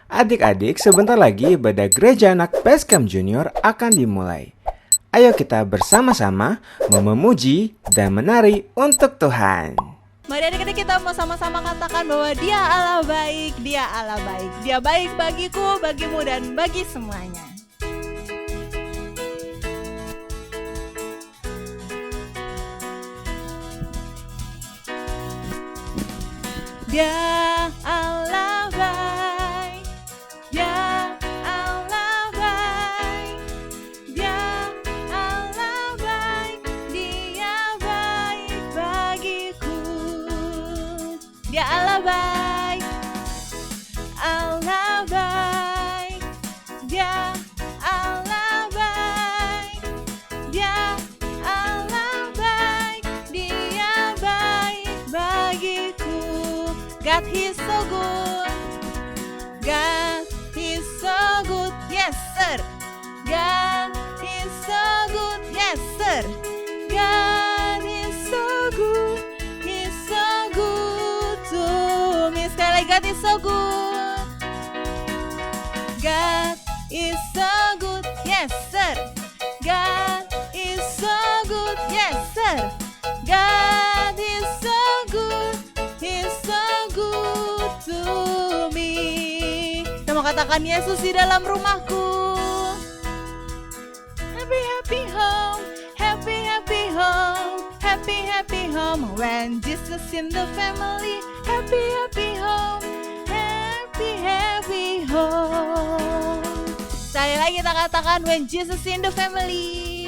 Adik-adik, sebentar lagi ibadah gereja anak Basecamp Junior akan dimulai. Ayo kita bersama-sama memuji dan menari untuk Tuhan. Mari adik-adik kita mau sama-sama katakan bahwa Dia Allah baik, Dia Allah baik. Dia baik bagiku, bagimu, dan bagi semuanya. Dia Allah baik, Dia Allah baik, Dia Allah baik, Dia baik bagiku. Dia Allah baik, Allah baik, Dia Allah baik, Dia Allah baik, Dia baik bagiku. God He's so good, God He's so good, yes sir. God He's so good, yes sir. God is so good, He's so good to me. Sekali lagi, God is so good, God is so good, yes sir. God is so good, yes sir. God is so good, He's so good to me. Kita mau katakan Yesus di dalam rumahku. Happy happy home, happy happy home, happy happy home. When Jesus in the family, happy happy home, happy happy home. Sekali lagi kita katakan when Jesus in the family.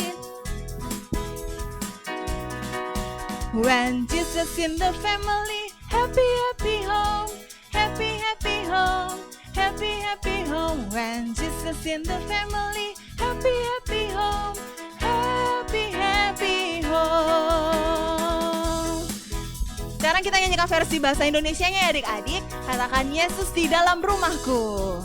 When Jesus in the family, happy happy home, happy happy home, happy happy home. When Jesus in the family, happy happy home, happy happy home. Sekarang kita nyanyikan versi bahasa Indonesianya ya adik-adik. Katakan Yesus di dalam rumahku.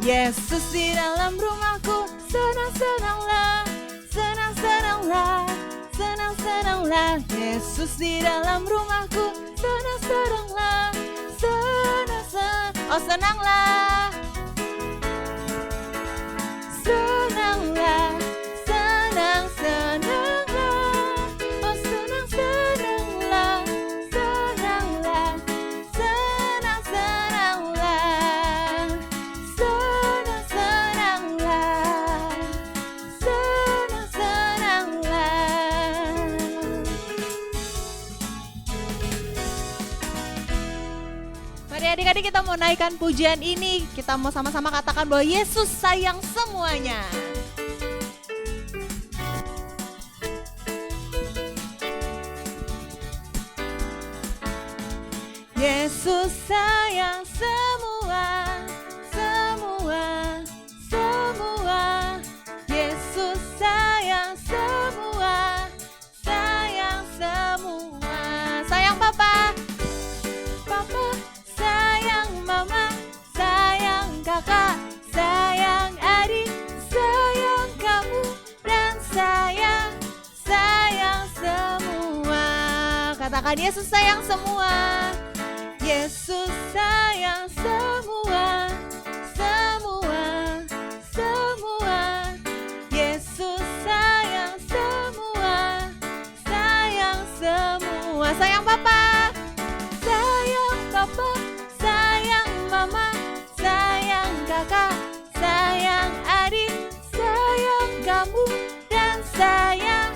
Yesus di dalam rumahku, senang-senanglah, senang-senanglah, senang-senanglah. Yesus di dalam rumahku, senang-senanglah, senang-senang. Oh senanglah, senanglah, senang-senanglah. Oh senang-senanglah, senanglah, senang-senanglah, senang-senanglah, senang-senanglah. Mari adik-adik kita mau naikkan pujian ini. Kita mau sama-sama katakan bahwa Yesus sayang semuanya. Yesus sayang semua, semua, semua. Yesus sayang semua, sayang semua. Sayang papa, papa, sayang mama, sayang kakak, sayang adik, sayang kamu, dan sayang semua. Katakan Yesus sayang semua. Yesus sayang semua, semua, semua. Yesus sayang semua, sayang semua. Sayang papa, sayang papa, sayang mama, sayang kakak, sayang adik, sayang kamu, dan sayang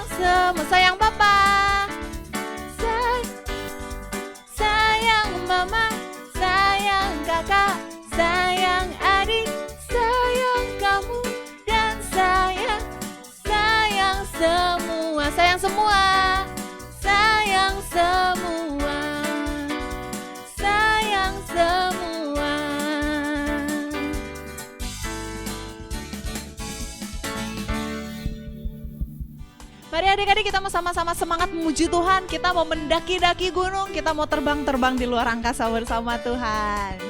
semua. Sayang papa, sayang mama, sayang kakak, sayang adik, sayang kamu, dan sayang semua. Sayang semua, sayang semua, sayang semua. Mari adik-adik kita mau sama-sama semangat memuji Tuhan. Kita mau mendaki-daki gunung, kita mau terbang-terbang di luar angkasa bersama Tuhan.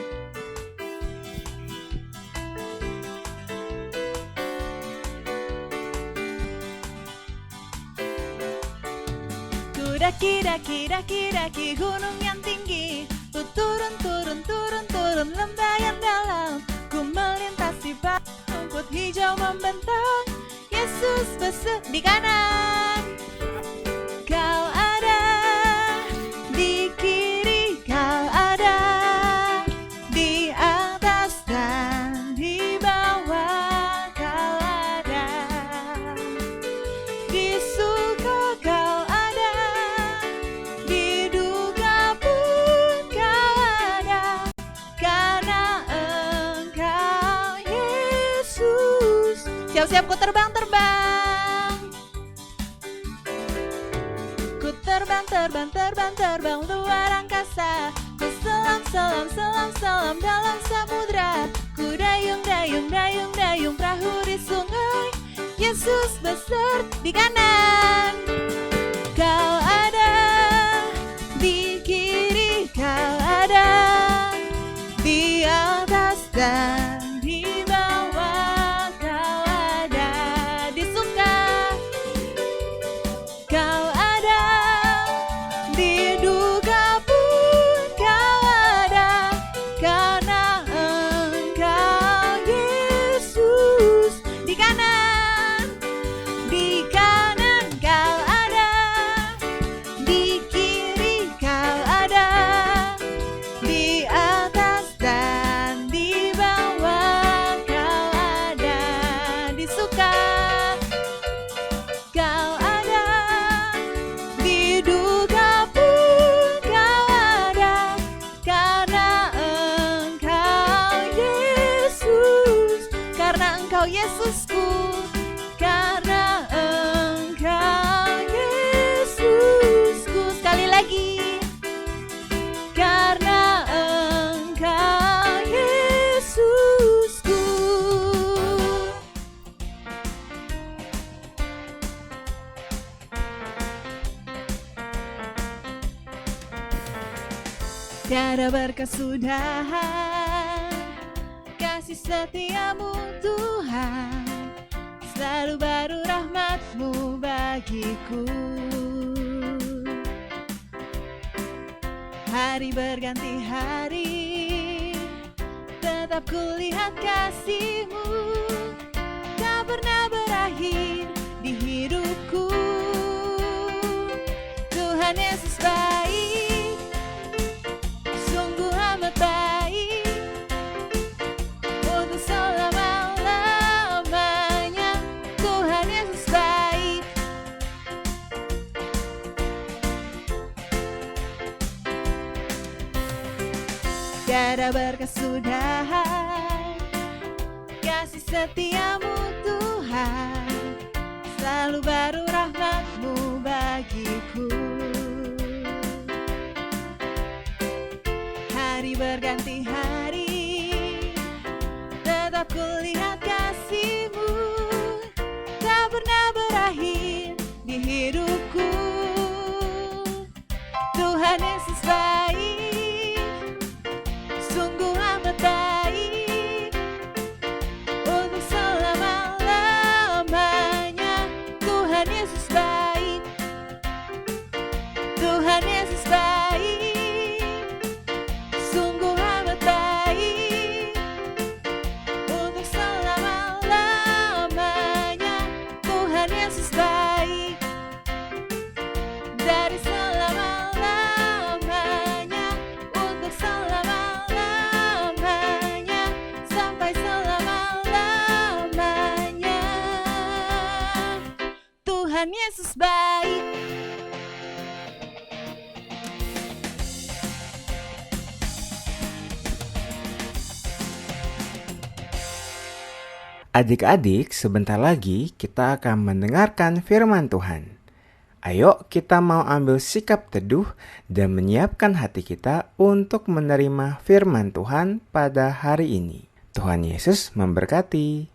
Ku daki-daki gunung yang tinggi, Ku turun, turun, turun, turun lembah yang dalam. Ku melintasi padang rumput hijau membentang. Yesus beserta di kanan. Kau ada di kiri, kau ada di atas dan di bawah. Kau ada di suka, kau ada di duka pun kau ada, karena Engkau Yesus. Siap-siap ku terbang-terbang. Ku terbang, terbang, terbang, terbang luar angkasa. Ku selam, selam, selam, selam dalam samudra. Ku dayung, dayung, dayung, dayung perahu di sungai. Yesus beserta di kanan. Kau ada di kiri, kau ada di atas dan di bawah. Kau ada di suka, kau ada di duka pun kau ada, karena Engkau Yesus. Di kanan, di kanan kau ada, di kiri kau ada, di atas dan di bawah. Kau ada di suka, kau ada di duka pun kau ada, karena Engkau Yesus. Karena Engkau Yesusku, karena Engkau Yesusku. Sekali lagi, karena Engkau Yesusku. Tiada berkesudahan kasih setiamu Tuhan, selalu baru rahmat-Mu bagiku. Hari berganti hari, tetap kulihat kasih-Mu. Tak pernah berakhir di hidupku. Tuhan Yesus baik, sungguh amat baik, untuk selama-lamanya. Tuhan Yesus baik. Tiada berkesudahan kasih setiamu Tuhan, selalu baru rahmat-Mu bagiku. Hari berganti hari, tetap kulihat kasih-Mu. Tak pernah berakhir di hidupku. Tuhan Yesus baik, sungguh amat baik, untuk selama-lamanya. Tuhan Yesus baik, Tuhan Yesus baik, sungguh amat baik, untuk selama-lamanya. Tuhan Yesus baik, dari selama-lamanya, untuk selama-lamanya, sampai selama-lamanya. Tuhan Yesus baik. Adik-adik, sebentar lagi kita akan mendengarkan firman Tuhan. Ayo kita mau ambil sikap teduh dan menyiapkan hati kita untuk menerima firman Tuhan pada hari ini. Tuhan Yesus memberkati.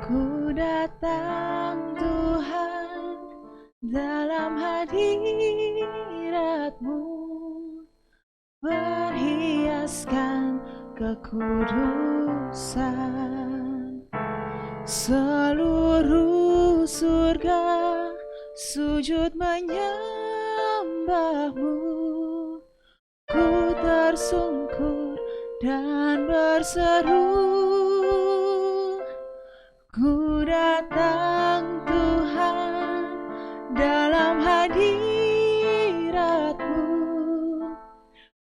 Ku datang Tuhan dalam hadirat-Mu, berhiaskan kekudusan. Seluruh surga sujud menyembahmu. Ku tersungkur dan berseru, ku datang Tuhan dalam hadirat-Mu,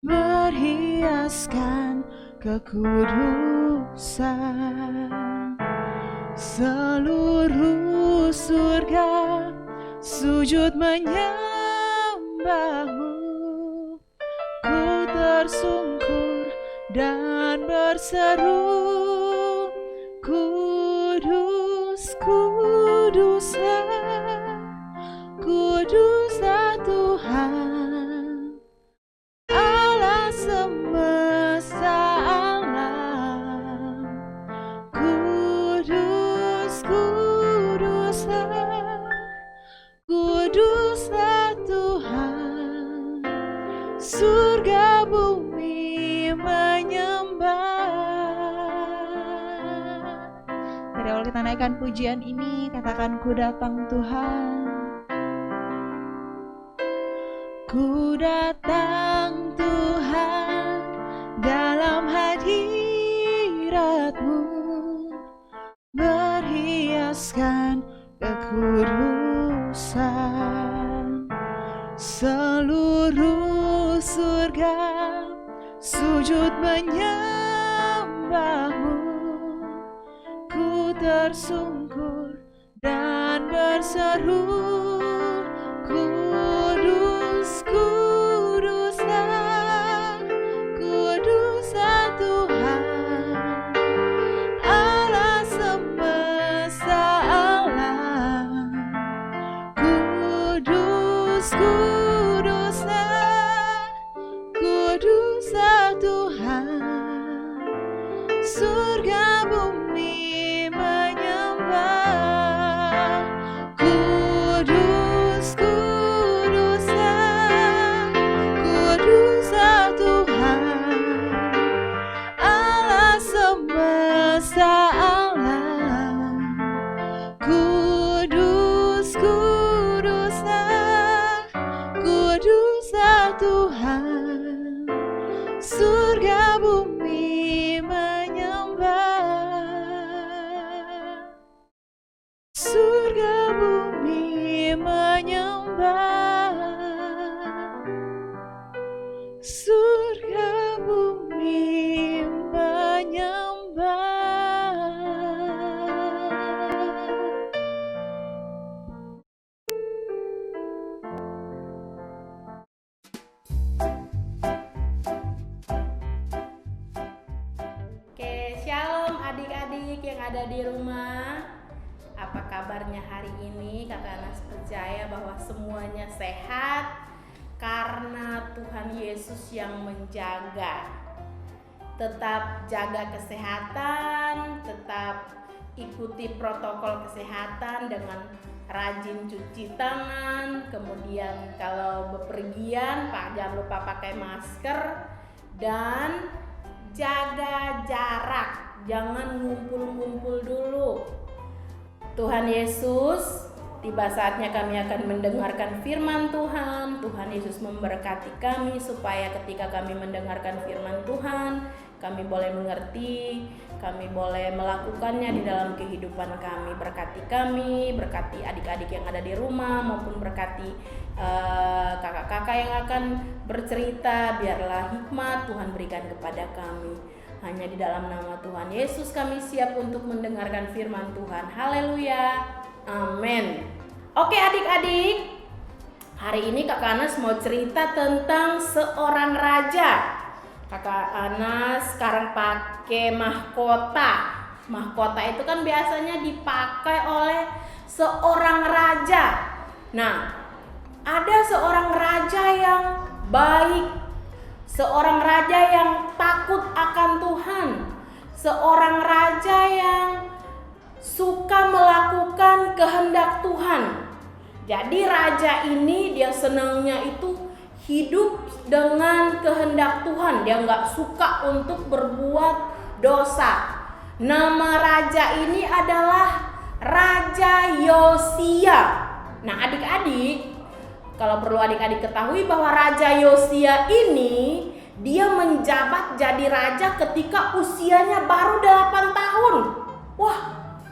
berhiaskan kekudusan. Seluruh surga sujud menyembahmu. Ku tersungkur dan berseru, kudus, kuduslah, kuduslah Tuhan, Allah semesta alam. Kudus, kuduslah, kuduslah Tuhan, surga bumi menyembah. Dari awal kita naikkan pujian ini, katakan ku datang Tuhan. Ku datang Tuhan dalam hadirat-Mu, berhiaskan kekudusan. Seluruh surga sujud menyembahmu. Ku tersungkur dan berseru, kudus, kuduslah, kuduslah Tuhan, Allah semesta alam. Kudus, kuduslah, kuduslah Tuhan, surga bumi menyembah. Kudus, kuduslah, kuduslah Tuhan, Allah semesta alam. Kudus, kuduslah, kuduslah Tuhan, surga bumi menyembah. Surga bumi menyembah. Surga bumi menyembah. Oke, shalom adik-adik yang ada di rumah. Apa kabarnya hari ini? Kakak Anas percaya bahwa semuanya sehat karena Tuhan Yesus yang menjaga. Tetap jaga kesehatan, tetap ikuti protokol kesehatan dengan rajin cuci tangan. Kemudian kalau bepergian, jangan lupa pakai masker dan jaga jarak, jangan ngumpul-ngumpul dulu. Tuhan Yesus, tiba saatnya kami akan mendengarkan firman Tuhan. Tuhan Yesus memberkati kami supaya ketika kami mendengarkan firman Tuhan, kami boleh mengerti, kami boleh melakukannya di dalam kehidupan kami. Berkati kami, berkati adik-adik yang ada di rumah, maupun berkati kakak-kakak yang akan bercerita. Biarlah hikmat Tuhan berikan kepada kami. Hanya di dalam nama Tuhan Yesus kami siap untuk mendengarkan firman Tuhan. Haleluya, amin. Oke adik-adik, hari ini Kakak Anas mau cerita tentang seorang raja. Kakak Anas sekarang pakai mahkota. Mahkota itu kan biasanya dipakai oleh seorang raja. Nah, ada seorang raja yang baik, seorang raja yang takut akan Tuhan, seorang raja yang suka melakukan kehendak Tuhan. Jadi raja ini dia senangnya itu hidup dengan kehendak Tuhan. Dia nggak suka untuk berbuat dosa. Nama raja ini adalah Raja Yosia. Nah, adik-adik, kalau perlu adik-adik ketahui bahwa Raja Yosia ini dia menjabat jadi raja ketika usianya baru 8 tahun. Wah,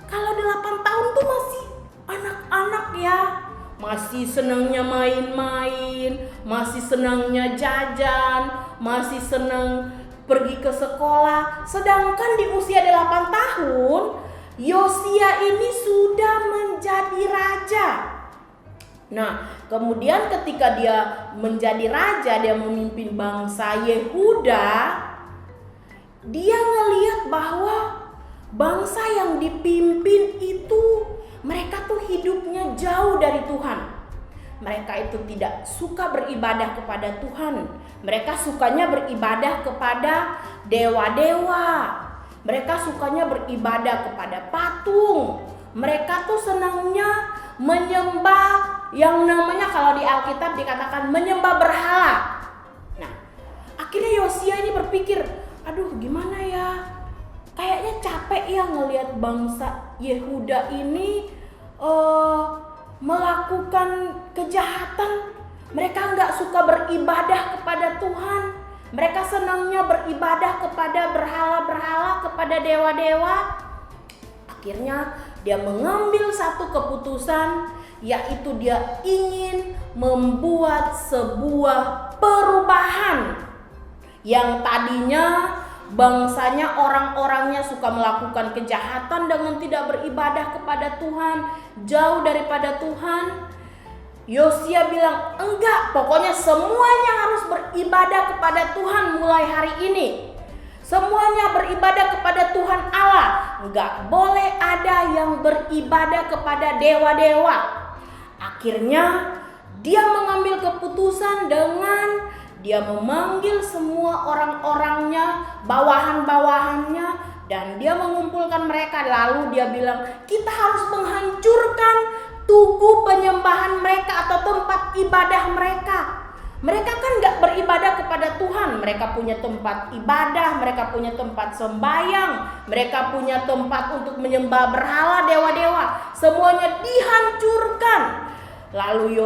kalau 8 tahun tuh masih anak-anak ya. Masih senangnya main-main, masih senangnya jajan, masih senang pergi ke sekolah. Sedangkan di usia 8 tahun, Yosia ini sudah menjadi raja. Nah, kemudian ketika dia menjadi raja, dia memimpin bangsa Yehuda, dia ngelihat bahwa bangsa yang dipimpin itu mereka tuh hidupnya jauh dari Tuhan. Mereka itu tidak suka beribadah kepada Tuhan. Mereka sukanya beribadah kepada dewa-dewa. Mereka sukanya beribadah kepada patung. Mereka tuh senangnya menyembah yang namanya, kalau di Alkitab dikatakan menyembah berhala. Nah, akhirnya Yosia ini berpikir, aduh gimana ya, kayaknya capek ya ngelihat bangsa Yehuda ini melakukan kejahatan. Mereka nggak suka beribadah kepada Tuhan. Mereka senangnya beribadah kepada berhala-berhala, kepada dewa-dewa. Akhirnya dia mengambil satu keputusan, yaitu dia ingin membuat sebuah perubahan. Yang tadinya bangsanya, orang-orangnya suka melakukan kejahatan dengan tidak beribadah kepada Tuhan, jauh daripada Tuhan. Yosia bilang, enggak, pokoknya semuanya harus beribadah kepada Tuhan mulai hari ini. Semuanya beribadah kepada Tuhan Allah. Enggak boleh ada yang beribadah kepada dewa-dewa. Akhirnya dia mengambil keputusan dengan dia memanggil semua orang-orangnya, bawahan-bawahannya, dan dia mengumpulkan mereka. Lalu dia bilang, kita harus menghancurkan tugu penyembahan mereka atau tempat ibadah mereka. Mereka kan gak beribadah kepada Tuhan. Mereka punya tempat ibadah, mereka punya tempat sembayang, mereka punya tempat untuk menyembah berhala, dewa-dewa. Semuanya dihancurkan. Lalu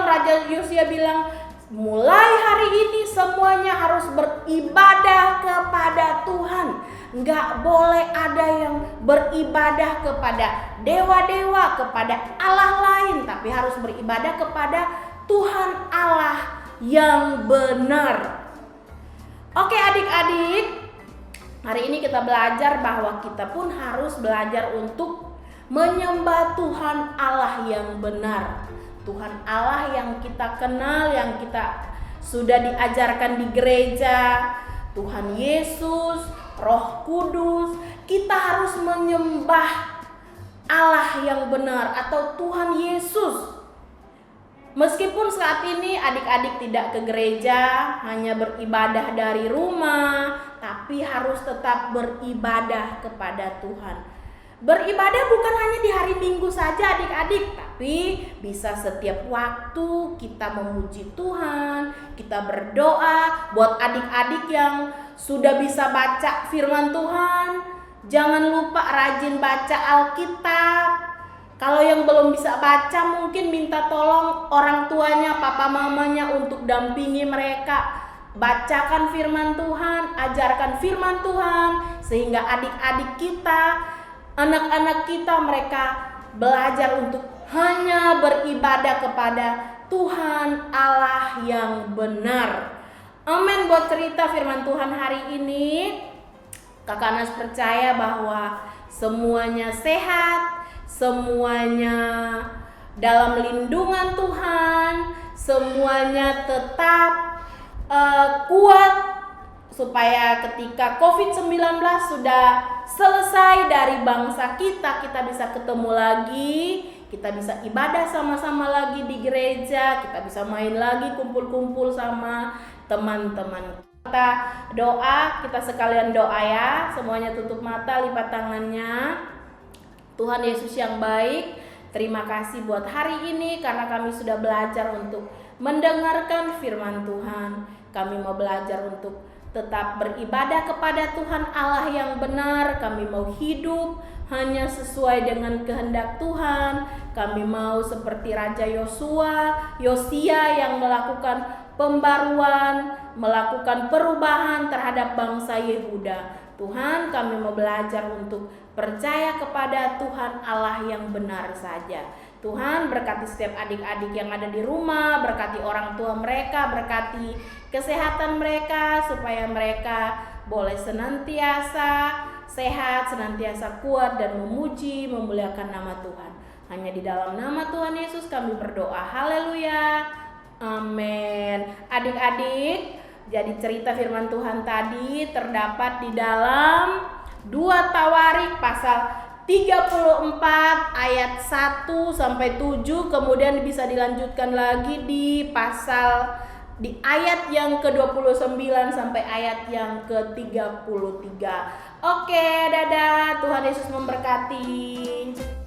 Raja Yosia bilang, mulai hari ini semuanya harus beribadah kepada Tuhan. Nggak boleh ada yang beribadah kepada dewa-dewa, kepada Allah lain, tapi harus beribadah kepada Tuhan Allah yang benar. Oke adik-adik, hari ini kita belajar bahwa kita pun harus belajar untuk menyembah Tuhan Allah yang benar. Tuhan Allah yang kita kenal, yang kita sudah diajarkan di gereja, Tuhan Yesus, Roh Kudus. Kita harus menyembah Allah yang benar atau Tuhan Yesus. Meskipun saat ini adik-adik tidak ke gereja, hanya beribadah dari rumah, tapi harus tetap beribadah kepada Tuhan. Beribadah bukan hanya di hari Minggu saja adik-adik, tapi bisa setiap waktu kita memuji Tuhan, kita berdoa. Buat adik-adik yang sudah bisa baca firman Tuhan, jangan lupa rajin baca Alkitab. Kalau yang belum bisa baca, mungkin minta tolong orang tuanya, papa mamanya untuk dampingi mereka. Bacakan firman Tuhan, ajarkan firman Tuhan, sehingga adik-adik kita, anak-anak kita, mereka belajar untuk hanya beribadah kepada Tuhan Allah yang benar. Amin. Buat cerita firman Tuhan hari ini, Kakak Anas percaya bahwa semuanya sehat, semuanya dalam lindungan Tuhan, semuanya tetap kuat, supaya ketika COVID-19 sudah selesai dari bangsa kita, kita bisa ketemu lagi, kita bisa ibadah sama-sama lagi di gereja, kita bisa main lagi, kumpul-kumpul sama teman-teman. Kita doa, kita sekalian doa ya, semuanya tutup mata, lipat tangannya. Tuhan Yesus yang baik, terima kasih buat hari ini karena kami sudah belajar untuk mendengarkan firman Tuhan. Kami mau belajar untuk tetap beribadah kepada Tuhan Allah yang benar. Kami mau hidup hanya sesuai dengan kehendak Tuhan. Kami mau seperti Raja Yosia yang melakukan pembaruan, melakukan perubahan terhadap bangsa Yehuda. Tuhan, kami mau belajar untuk percaya kepada Tuhan Allah yang benar saja. Tuhan, berkati setiap adik-adik yang ada di rumah, berkati orang tua mereka, berkati kesehatan mereka, supaya mereka boleh senantiasa sehat, senantiasa kuat, dan memuji, memuliakan nama Tuhan. Hanya di dalam nama Tuhan Yesus kami berdoa. Haleluya. Amin. Adik-adik, jadi cerita firman Tuhan tadi terdapat di dalam 2 Tawarik pasal 34 ayat 1 sampai 7, kemudian bisa dilanjutkan lagi di ayat yang ke-29 sampai ayat yang ke-33. Oke, dadah. Tuhan Yesus memberkati.